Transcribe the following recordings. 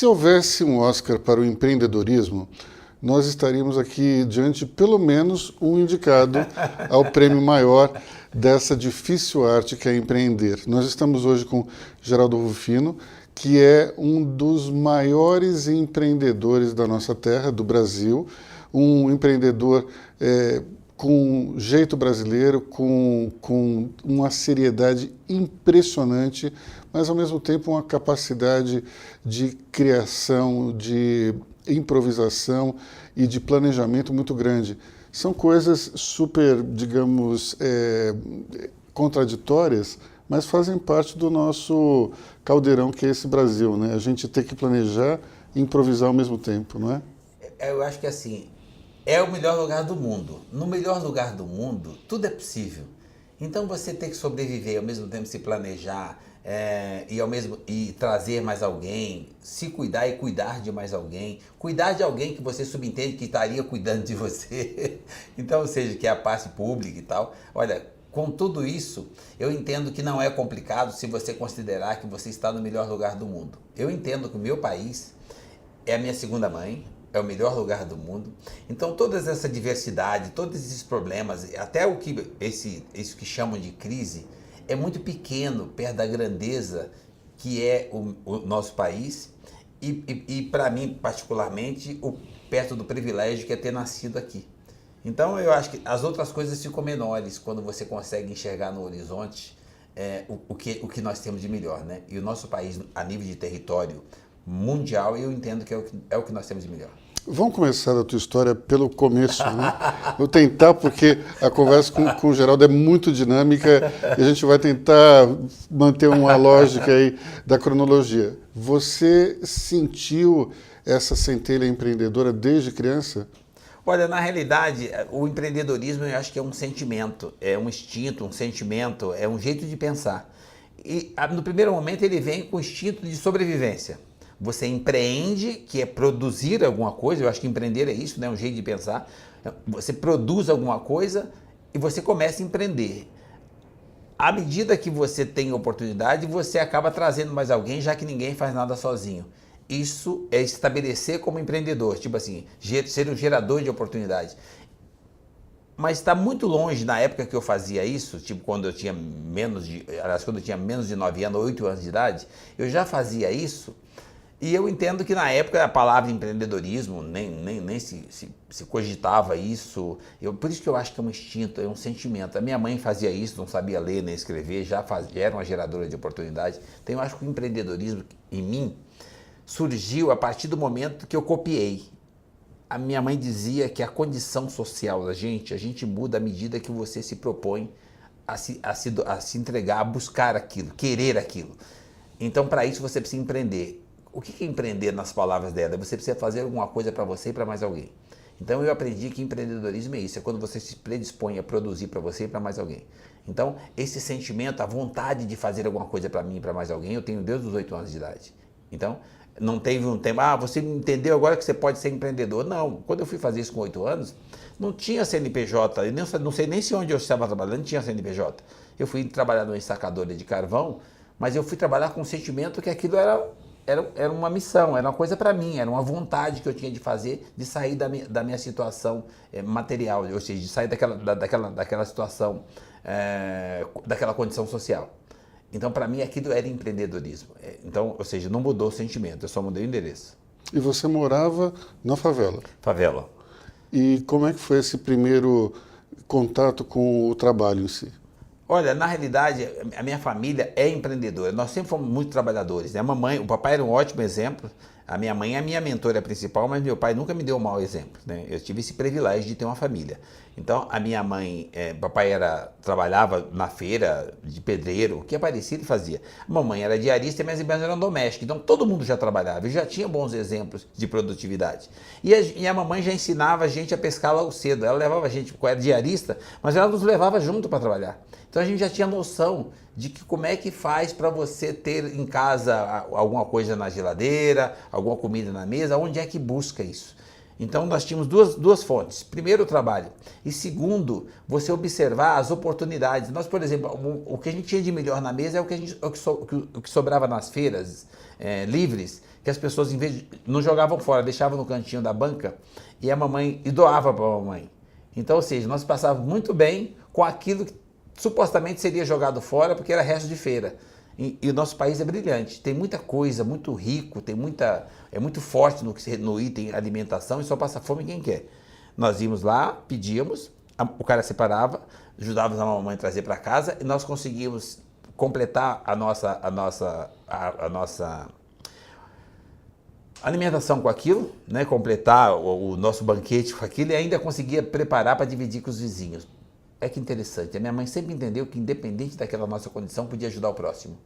Se houvesse um Oscar para o empreendedorismo, nós estaríamos aqui diante de pelo menos um indicado ao prêmio maior dessa difícil arte que é empreender. Nós estamos hoje com Geraldo Rufino, que é um dos maiores empreendedores da nossa terra, do Brasil, um empreendedor com jeito brasileiro, com uma seriedade impressionante, mas ao mesmo tempo uma capacidade de criação, de improvisação e de planejamento muito grande. São coisas super, digamos, contraditórias, mas fazem parte do nosso caldeirão que é esse Brasil, né? A gente tem que planejar e improvisar ao mesmo tempo, não é? Eu acho que assim, é o melhor lugar do mundo. No melhor lugar do mundo, tudo é possível. Então você tem que sobreviver, ao mesmo tempo se planejar, e trazer mais alguém, se cuidar e cuidar de mais alguém, cuidar de alguém que você subentende que estaria cuidando de você. Então, ou seja, que é a parte pública e tal. Olha, com tudo isso, eu entendo que não é complicado se você considerar que você está no melhor lugar do mundo. Eu entendo que o meu país é a minha segunda mãe, é o melhor lugar do mundo. Então, toda essa diversidade, todos esses problemas, até isso que chamam de crise, é muito pequeno perto da grandeza que é o nosso país e para mim, particularmente, perto do privilégio que é ter nascido aqui. Então, eu acho que as outras coisas ficam menores quando você consegue enxergar no horizonte o que nós temos de melhor, né? E o nosso país, a nível de território mundial, eu entendo que é o que nós temos de melhor. Vamos começar a tua história pelo começo, né? Vou tentar, porque a conversa com o Geraldo é muito dinâmica e a gente vai tentar manter uma lógica aí da cronologia. Você sentiu essa centelha empreendedora desde criança? Olha, na realidade, o empreendedorismo eu acho que é um sentimento, é um instinto, um sentimento, é um jeito de pensar. E no primeiro momento ele vem com o instinto de sobrevivência. Você empreende, que é produzir alguma coisa, eu acho que empreender é isso, né? Um jeito de pensar. Você produz alguma coisa e você começa a empreender. À medida que você tem oportunidade, você acaba trazendo mais alguém, já que ninguém faz nada sozinho. Isso é estabelecer como empreendedor, tipo assim, ser um gerador de oportunidade. Mas está muito longe, na época que eu fazia isso, tipo quando eu tinha menos de 9 anos, 8 anos de idade, eu já fazia isso. E eu entendo que na época a palavra empreendedorismo nem se cogitava isso. Por isso que eu acho que é um instinto, é um sentimento. A minha mãe fazia isso, não sabia ler nem escrever, já era uma geradora de oportunidade. Então eu acho que o empreendedorismo em mim surgiu a partir do momento que eu copiei. A minha mãe dizia que a condição social da gente, a gente muda à medida que você se propõe a se entregar, a buscar aquilo, querer aquilo. Então para isso você precisa empreender. O que é empreender nas palavras dela? Você precisa fazer alguma coisa para você e para mais alguém. Então eu aprendi que empreendedorismo é isso, é quando você se predispõe a produzir para você e para mais alguém. Então esse sentimento, a vontade de fazer alguma coisa para mim e para mais alguém, eu tenho desde os 8 anos de idade. Então não teve um tempo, você entendeu agora que você pode ser empreendedor. Não, quando eu fui fazer isso com 8 anos, não tinha CNPJ, eu não sei nem se onde eu estava trabalhando, não tinha CNPJ. Eu fui trabalhar numa ensacadora de carvão, mas eu fui trabalhar com o sentimento que aquilo era uma missão, era uma coisa para mim, era uma vontade que eu tinha de fazer, de sair da minha situação material, ou seja, de sair daquela situação, daquela condição social. Então, para mim, aquilo era empreendedorismo. Então, ou seja, não mudou o sentimento, eu só mudei o endereço. E você morava na favela? Favela. E como é que foi esse primeiro contato com o trabalho em si? Olha, na realidade, a minha família é empreendedora. Nós sempre fomos muito trabalhadores, né? O papai era um ótimo exemplo. A minha mãe é a minha mentora principal, mas meu pai nunca me deu um mau exemplo, né? Eu tive esse privilégio de ter uma família. Então, a minha mãe, papai trabalhava na feira de pedreiro, o que aparecia ele fazia. A mamãe era diarista e minhas irmãs eram domésticas. Então, todo mundo já trabalhava e já tinha bons exemplos de produtividade. E a mamãe já ensinava a gente a pescar logo cedo. Ela levava a gente, era diarista, mas ela nos levava junto para trabalhar. Então a gente já tinha noção de que como é que faz para você ter em casa alguma coisa na geladeira, alguma comida na mesa, onde é que busca isso? Então nós tínhamos duas fontes. Primeiro, o trabalho. E segundo, você observar as oportunidades. Nós, por exemplo, o que a gente tinha de melhor na mesa é o que sobrava nas feiras livres, que as pessoas, em vez de, não jogavam fora, deixavam no cantinho da banca e a mamãe e doava para a mamãe. Então, ou seja, nós passávamos muito bem com aquilo que supostamente seria jogado fora porque era resto de feira. E o nosso país é brilhante, tem muita coisa, muito rico, é muito forte no item alimentação e só passa fome quem quer. Nós íamos lá, pedíamos, o cara separava, ajudávamos a mamãe a trazer para casa e nós conseguimos completar a nossa alimentação com aquilo, né? Completar o nosso banquete com aquilo e ainda conseguia preparar para dividir com os vizinhos. É que interessante, a minha mãe sempre entendeu que independente daquela nossa condição, podia ajudar o próximo.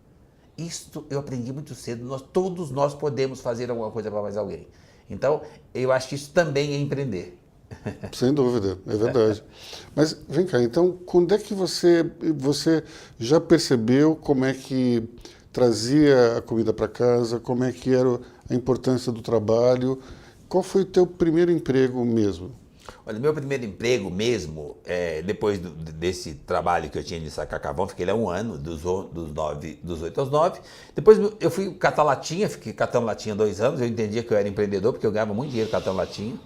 Isto eu aprendi muito cedo, todos nós podemos fazer alguma coisa para mais alguém. Então, eu acho que isso também é empreender. Sem dúvida, é verdade. Mas vem cá, então, quando é que você já percebeu como é que trazia a comida para casa, como é que era a importância do trabalho? Qual foi o teu primeiro emprego mesmo? Olha, meu primeiro emprego mesmo, depois desse trabalho que eu tinha de sacar carvão, fiquei lá um ano, dos 8 aos 9. Depois eu fui catar latinha, fiquei catando latinha 2 anos, eu entendia que eu era empreendedor, porque eu ganhava muito dinheiro catando latinha.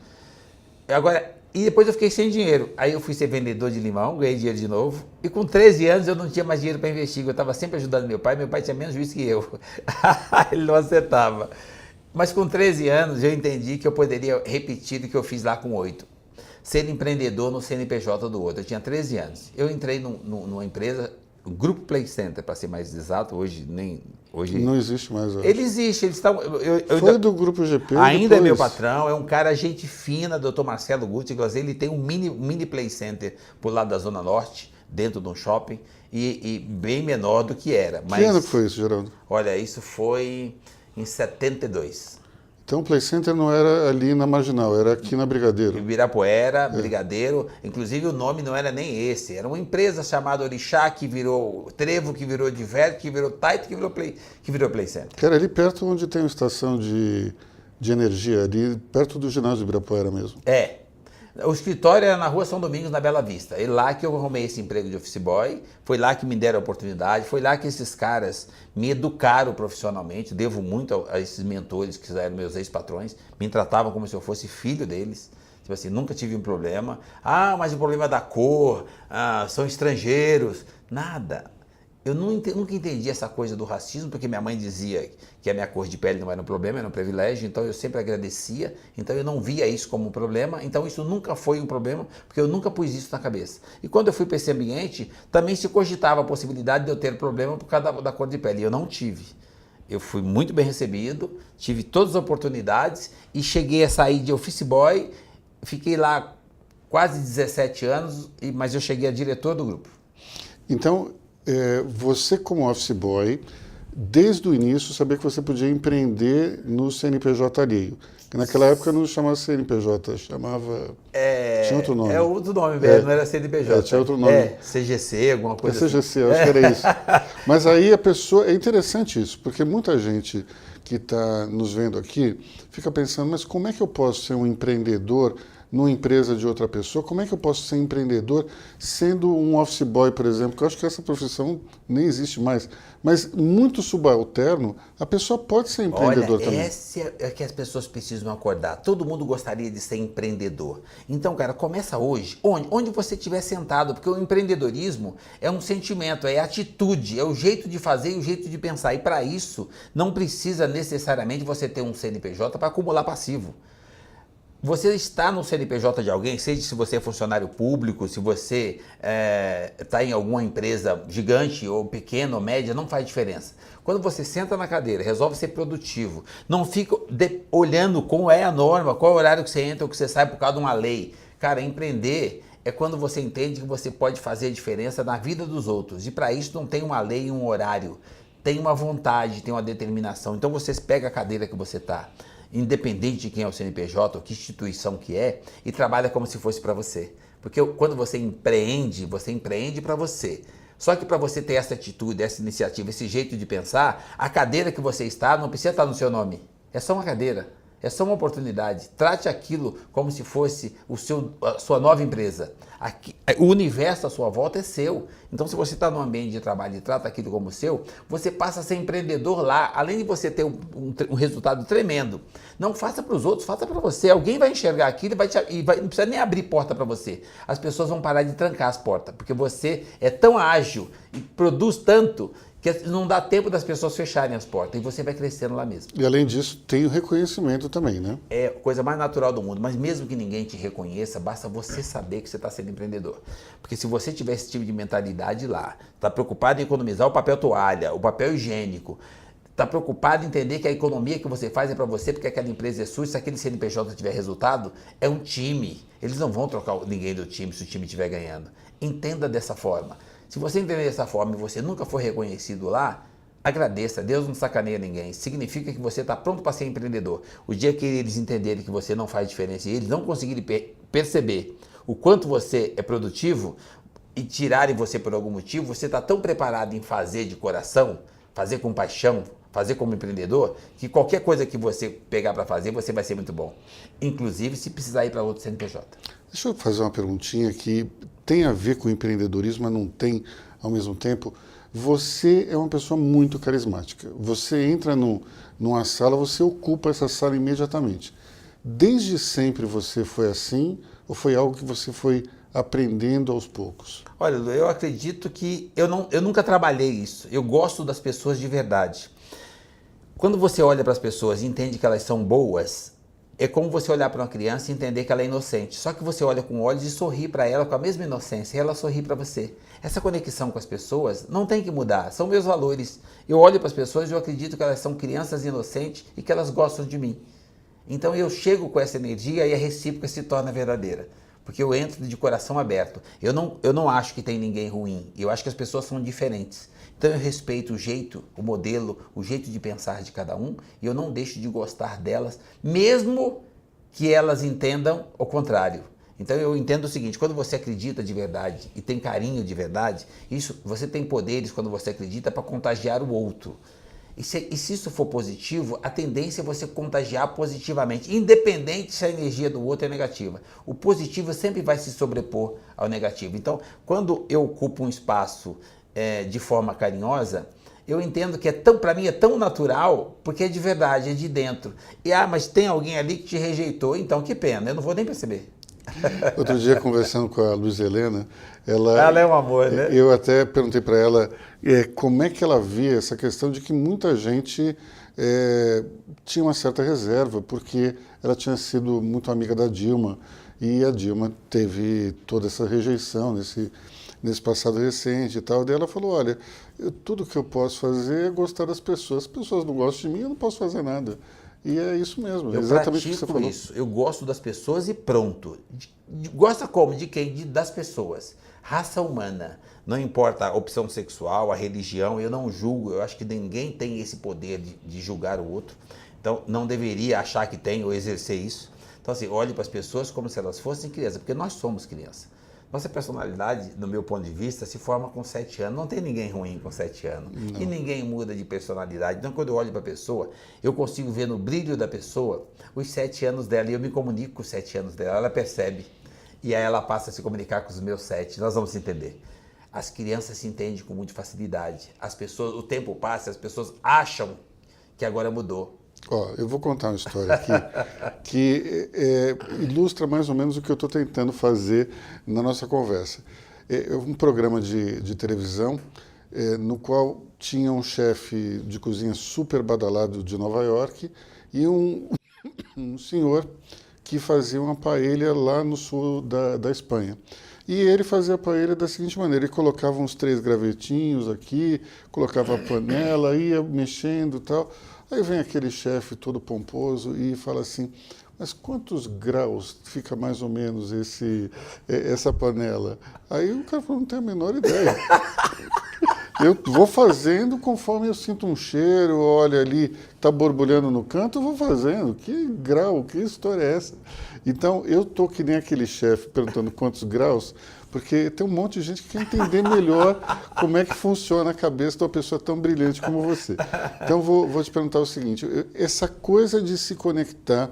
E depois eu fiquei sem dinheiro. Aí eu fui ser vendedor de limão, ganhei dinheiro de novo. E com 13 anos eu não tinha mais dinheiro para investir, eu estava sempre ajudando meu pai tinha menos juízo que eu. Ele não acertava. Mas com 13 anos eu entendi que eu poderia repetir o que eu fiz lá com 8. Ser empreendedor no CNPJ do outro. Eu tinha 13 anos. Eu entrei numa empresa, o Grupo Play Center, para ser mais exato, hoje não existe mais. Ele existe, eles estão. Foi do Grupo GP. Ainda é meu patrão, é um cara gente fina, Dr. Marcelo Guti, ele tem um mini Play Center por lado da Zona Norte, dentro de um shopping, e bem menor do que era. Que ano que foi isso, Geraldo? Olha, isso foi em 72. Então o Play Center não era ali na Marginal, era aqui na Brigadeiro. Ibirapuera, Brigadeiro, inclusive o nome não era nem esse, era uma empresa chamada Orixá, que virou Trevo, que virou Divert, que virou Taito, que virou Play Center. Que era ali perto onde tem uma estação de energia, ali perto do ginásio de Ibirapuera mesmo. O escritório era na Rua São Domingos, na Bela Vista. É lá que eu arrumei esse emprego de office boy, foi lá que me deram a oportunidade, foi lá que esses caras me educaram profissionalmente. Devo muito a esses mentores que eram meus ex-patrões, me tratavam como se eu fosse filho deles. Tipo assim, nunca tive um problema. Mas o problema é da cor, são estrangeiros. Nada. Eu nunca entendi essa coisa do racismo, porque minha mãe dizia que a minha cor de pele não era um problema, era um privilégio, então eu sempre agradecia, então eu não via isso como um problema, então isso nunca foi um problema, porque eu nunca pus isso na cabeça. E quando eu fui para esse ambiente, também se cogitava a possibilidade de eu ter problema por causa da cor de pele, e eu não tive. Eu fui muito bem recebido, tive todas as oportunidades e cheguei a sair de office boy, fiquei lá quase 17 anos, mas eu cheguei a diretor do grupo. Então, você como office boy, desde o início, sabia que você podia empreender no CNPJ alheio. Que naquela época não chamava CNPJ, chamava... tinha outro nome. É outro nome mesmo, não era CNPJ. Tinha outro nome. CGC, alguma coisa assim. CGC, eu acho que era isso. Mas aí a pessoa... É interessante isso, porque muita gente que está nos vendo aqui fica pensando, mas como é que eu posso ser um empreendedor numa empresa de outra pessoa? Como é que eu posso ser empreendedor sendo um office boy, por exemplo? Que eu acho que essa profissão nem existe mais. Mas muito subalterno, a pessoa pode ser empreendedor também. Essa é que as pessoas precisam acordar. Todo mundo gostaria de ser empreendedor. Então, cara, começa hoje, onde você estiver sentado, porque o empreendedorismo é um sentimento, é atitude, é o jeito de fazer e o jeito de pensar. E para isso, não precisa necessariamente você ter um CNPJ para acumular passivo. Você está no CNPJ de alguém, seja se você é funcionário público, se você está em alguma empresa gigante ou pequena ou média, não faz diferença. Quando você senta na cadeira, resolve ser produtivo, não fica olhando como é a norma, qual é o horário que você entra ou que você sai por causa de uma lei. Cara, empreender é quando você entende que você pode fazer a diferença na vida dos outros. E para isso não tem uma lei e um horário, tem uma vontade, tem uma determinação. Então você pega a cadeira que você está, independente de quem é o CNPJ ou que instituição que é, e trabalha como se fosse para você. Porque quando você empreende para você. Só que para você ter essa atitude, essa iniciativa, esse jeito de pensar, a cadeira que você está não precisa estar no seu nome. É só uma cadeira. É só uma oportunidade. Trate aquilo como se fosse a sua nova empresa. O universo à sua volta é seu. Então, se você está num ambiente de trabalho e trata aquilo como seu, você passa a ser empreendedor lá, além de você ter um resultado tremendo. Não faça para os outros, faça para você. Alguém vai enxergar aquilo não precisa nem abrir porta para você. As pessoas vão parar de trancar as portas, porque você é tão ágil e produz tanto que não dá tempo das pessoas fecharem as portas e você vai crescendo lá mesmo. E além disso, tem o reconhecimento também, né? É a coisa mais natural do mundo, mas mesmo que ninguém te reconheça, basta você saber que você está sendo empreendedor. Porque se você tiver esse tipo de mentalidade lá, está preocupado em economizar o papel toalha, o papel higiênico, está preocupado em entender que a economia que você faz é para você porque aquela empresa é sua, se aquele CNPJ tiver resultado, é um time. Eles não vão trocar ninguém do time se o time estiver ganhando. Entenda dessa forma. Se você entender dessa forma e você nunca for reconhecido lá, agradeça, Deus não sacaneia ninguém. Significa que você está pronto para ser empreendedor. O dia que eles entenderem que você não faz diferença e eles não conseguirem perceber o quanto você é produtivo e tirarem você por algum motivo, você está tão preparado em fazer de coração, fazer com paixão, fazer como empreendedor, que qualquer coisa que você pegar para fazer, você vai ser muito bom. Inclusive se precisar ir para outro CNPJ. Deixa eu fazer uma perguntinha que tem a ver com empreendedorismo, mas não tem ao mesmo tempo. Você é uma pessoa muito carismática. Você entra numa sala, você ocupa essa sala imediatamente. Desde sempre você foi assim ou foi algo que você foi aprendendo aos poucos? Olha, Lu, eu acredito que eu nunca trabalhei isso. Eu gosto das pessoas de verdade. Quando você olha para as pessoas e entende que elas são boas, é como você olhar para uma criança e entender que ela é inocente. Só que você olha com olhos e sorri para ela com a mesma inocência e ela sorri para você. Essa conexão com as pessoas não tem que mudar, são meus valores. Eu olho para as pessoas e eu acredito que elas são crianças inocentes e que elas gostam de mim. Então eu chego com essa energia e a recíproca se torna verdadeira. Porque eu entro de coração aberto. Eu não acho que tem ninguém ruim. Eu acho que as pessoas são diferentes. Então eu respeito o jeito, o modelo, o jeito de pensar de cada um e eu não deixo de gostar delas, mesmo que elas entendam o contrário. Então eu entendo o seguinte, quando você acredita de verdade e tem carinho de verdade, você tem poderes quando você acredita para contagiar o outro. E se isso for positivo, a tendência é você contagiar positivamente, independente se a energia do outro é negativa. O positivo sempre vai se sobrepor ao negativo. Então, quando eu ocupo um espaço de forma carinhosa, eu entendo que para mim é tão natural, porque é de verdade, é de dentro. Mas tem alguém ali que te rejeitou, então que pena, eu não vou nem perceber. Outro dia, conversando com a Luiz Helena, ela é um amor, né? Eu até perguntei para ela como é que ela via essa questão de que muita gente tinha uma certa reserva, porque ela tinha sido muito amiga da Dilma, e a Dilma teve toda essa rejeição nesse passado recente e tal. Daí ela falou, olha, tudo que eu posso fazer é gostar das pessoas. As pessoas não gostam de mim, eu não posso fazer nada. E é isso mesmo, exatamente o que você falou. Isso. Eu gosto das pessoas e pronto. Gosta como? De quem? Das pessoas. Raça humana. Não importa a opção sexual, a religião, eu não julgo. Eu acho que ninguém tem esse poder de julgar o outro. Então, não deveria achar que tem ou exercer isso. Então, assim, olhe para as pessoas como se elas fossem crianças, porque nós somos crianças. Nossa personalidade, do meu ponto de vista, se forma com 7 anos. Não tem ninguém ruim com 7 anos. Não. E ninguém muda de personalidade. Então, quando eu olho para a pessoa, eu consigo ver no brilho da pessoa os 7 anos dela. E eu me comunico com os 7 anos dela. Ela percebe. E aí ela passa a se comunicar com os meus 7. Nós vamos entender. As crianças se entendem com muita facilidade. As pessoas, o tempo passa, as pessoas acham que agora mudou. Eu vou contar uma história aqui que ilustra mais ou menos o que eu estou tentando fazer na nossa conversa. É um programa de televisão no qual tinha um chefe de cozinha super badalado de Nova York e um senhor que fazia uma paella lá no sul da Espanha. E ele fazia a paella da seguinte maneira, ele colocava uns 3 gravetinhos aqui, colocava a panela, ia mexendo e tal. Aí vem aquele chefe todo pomposo e fala assim, mas quantos graus fica mais ou menos essa panela? Aí o cara falou, não tem a menor ideia. Eu vou fazendo conforme eu sinto um cheiro, olha ali, está borbulhando no canto, eu vou fazendo. Que grau, que história é essa? Então, eu tô que nem aquele chefe perguntando quantos graus, porque tem um monte de gente que quer entender melhor como é que funciona a cabeça de uma pessoa tão brilhante como você. Então, vou te perguntar o seguinte, essa coisa de se conectar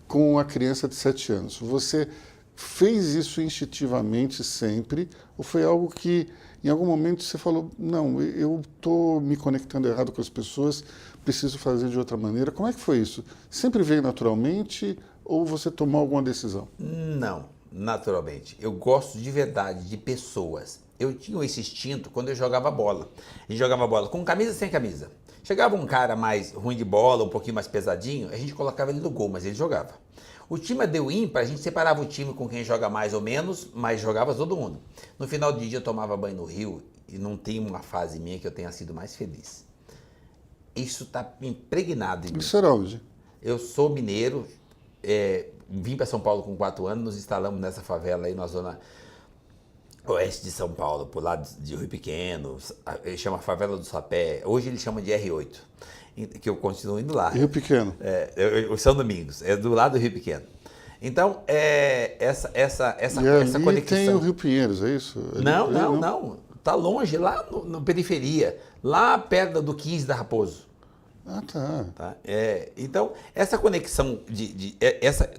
com a criança de 7 anos, você fez isso instintivamente sempre, ou foi algo que em algum momento você falou, não, eu estou me conectando errado com as pessoas, preciso fazer de outra maneira. Como é que foi isso? Sempre veio naturalmente ou você tomou alguma decisão? Não, naturalmente. Eu gosto de verdade de pessoas. Eu tinha esse instinto quando eu jogava bola. A gente jogava bola com camisa e sem camisa. Chegava um cara mais ruim de bola, um pouquinho mais pesadinho, a gente colocava ele no gol, mas ele jogava. O time deu ímpar, a gente separava o time com quem joga mais ou menos, mas jogava todo mundo. No final do dia eu tomava banho no rio e não tem uma fase minha que eu tenha sido mais feliz. Isso está impregnado em mim. Isso era onde? Eu sou mineiro, vim para São Paulo com 4 anos, nos instalamos nessa favela aí na zona oeste de São Paulo, por lá de Rio Pequeno, ele chama Favela do Sapé, hoje ele chama de R8. Que eu continuo indo lá. Rio Pequeno. São Domingos, é do lado do Rio Pequeno. Então, essa ali conexão. Tem o Rio Pinheiros, é isso? Não. Tá longe, lá na periferia, lá perto do 15 da Raposo. Ah, tá. Tá? Então, essa conexão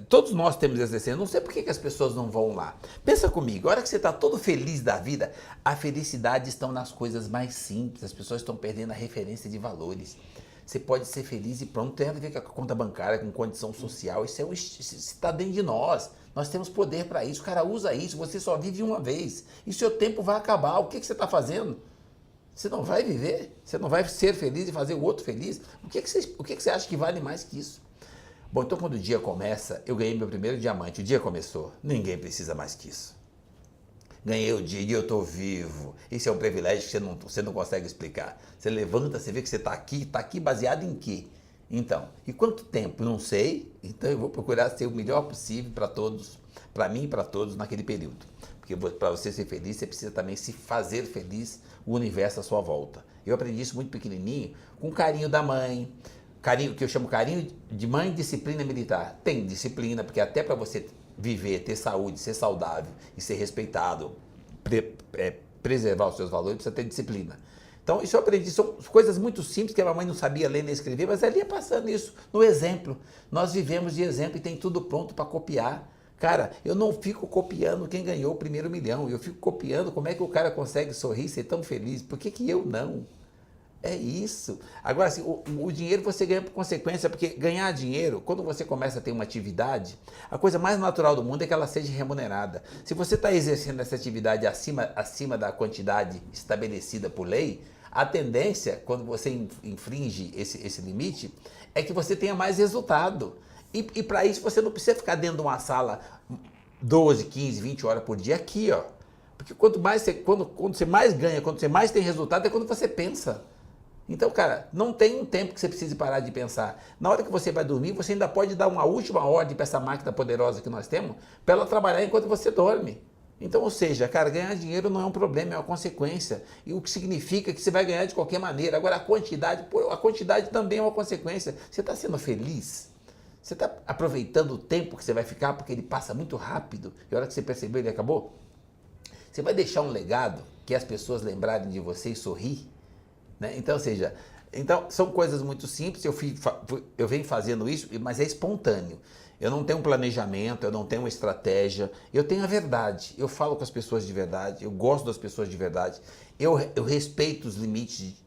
todos nós temos essa essência. Eu não sei por que as pessoas não vão lá. Pensa comigo, a hora que você está todo feliz da vida, a felicidade está nas coisas mais simples. As pessoas estão perdendo a referência de valores. Você pode ser feliz e pronto, tem a ver com a conta bancária, com condição social. Isso está dentro de nós. Nós temos poder para isso. O cara usa isso, você só vive uma vez. E seu tempo vai acabar. O que você está fazendo? Você não vai viver? Você não vai ser feliz e fazer o outro feliz? O que você acha que vale mais que isso? Bom, então quando o dia começa, eu ganhei meu primeiro diamante. O dia começou. Ninguém precisa mais que isso. Ganhei o dia e eu estou vivo. Isso é um privilégio que você não consegue explicar. Você levanta, você vê que você está aqui baseado em quê? Então, e quanto tempo? Não sei. Então eu vou procurar ser o melhor possível para todos, para mim e para todos naquele período. Porque para você ser feliz, você precisa também se fazer feliz, o universo à sua volta. Eu aprendi isso muito pequenininho, com o carinho da mãe, carinho que eu chamo carinho de mãe, disciplina militar. Tem disciplina, porque até para você viver, ter saúde, ser saudável e ser respeitado, preservar os seus valores, precisa ter disciplina. Então, isso eu aprendi, são coisas muito simples que a mamãe não sabia ler nem escrever, mas ela ia passando isso no exemplo. Nós vivemos de exemplo e tem tudo pronto para copiar. Cara, eu não fico copiando quem ganhou o primeiro milhão, eu fico copiando como é que o cara consegue sorrir e ser tão feliz. Por que eu não? É isso. Agora, assim, o dinheiro você ganha por consequência, porque ganhar dinheiro, quando você começa a ter uma atividade, a coisa mais natural do mundo é que ela seja remunerada. Se você está exercendo essa atividade acima da quantidade estabelecida por lei, a tendência, quando você infringe esse limite, é que você tenha mais resultado. E para isso você não precisa ficar dentro de uma sala 12, 15, 20 horas por dia aqui, ó. Porque quando você mais ganha, quando você mais tem resultado, é quando você pensa. Então, cara, não tem um tempo que você precise parar de pensar. Na hora que você vai dormir, você ainda pode dar uma última ordem para essa máquina poderosa que nós temos, para ela trabalhar enquanto você dorme. Então, ou seja, cara, ganhar dinheiro não é um problema, é uma consequência. E o que significa que você vai ganhar de qualquer maneira. Agora, a quantidade também é uma consequência. Você está sendo feliz? Você está aproveitando o tempo que você vai ficar, porque ele passa muito rápido, e a hora que você perceber, ele acabou? Você vai deixar um legado que as pessoas lembrarem de você e sorrir? Né? Então, ou seja, são coisas muito simples, eu venho fazendo isso, mas é espontâneo. Eu não tenho um planejamento, eu não tenho uma estratégia, eu tenho a verdade. Eu falo com as pessoas de verdade, eu gosto das pessoas de verdade, eu respeito os limites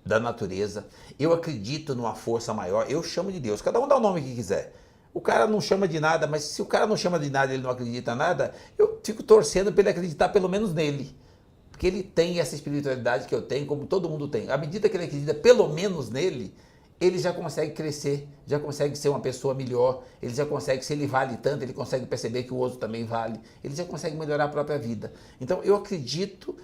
da natureza, eu acredito numa força maior, eu chamo de Deus. Cada um dá o nome que quiser. O cara não chama de nada, mas se o cara não chama de nada, ele não acredita em nada, eu fico torcendo para ele acreditar pelo menos nele. Porque ele tem essa espiritualidade que eu tenho, como todo mundo tem. À medida que ele acredita pelo menos nele, ele já consegue crescer, já consegue ser uma pessoa melhor, ele já consegue, se ele vale tanto, ele consegue perceber que o outro também vale, ele já consegue melhorar a própria vida. Então eu acredito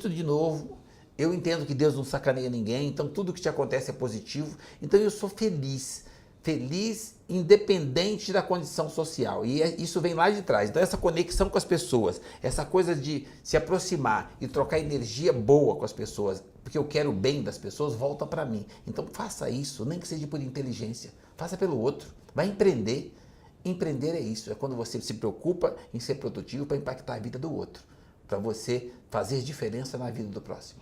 de novo, eu entendo que Deus não sacaneia ninguém, então tudo que te acontece é positivo, então eu sou feliz. feliz, independente da condição social. E isso vem lá de trás. Então essa conexão com as pessoas, essa coisa de se aproximar e trocar energia boa com as pessoas, porque eu quero o bem das pessoas, volta para mim. Então faça isso, nem que seja por inteligência. Faça pelo outro. Vai empreender. Empreender é isso, é quando você se preocupa em ser produtivo para impactar a vida do outro, para você fazer diferença na vida do próximo.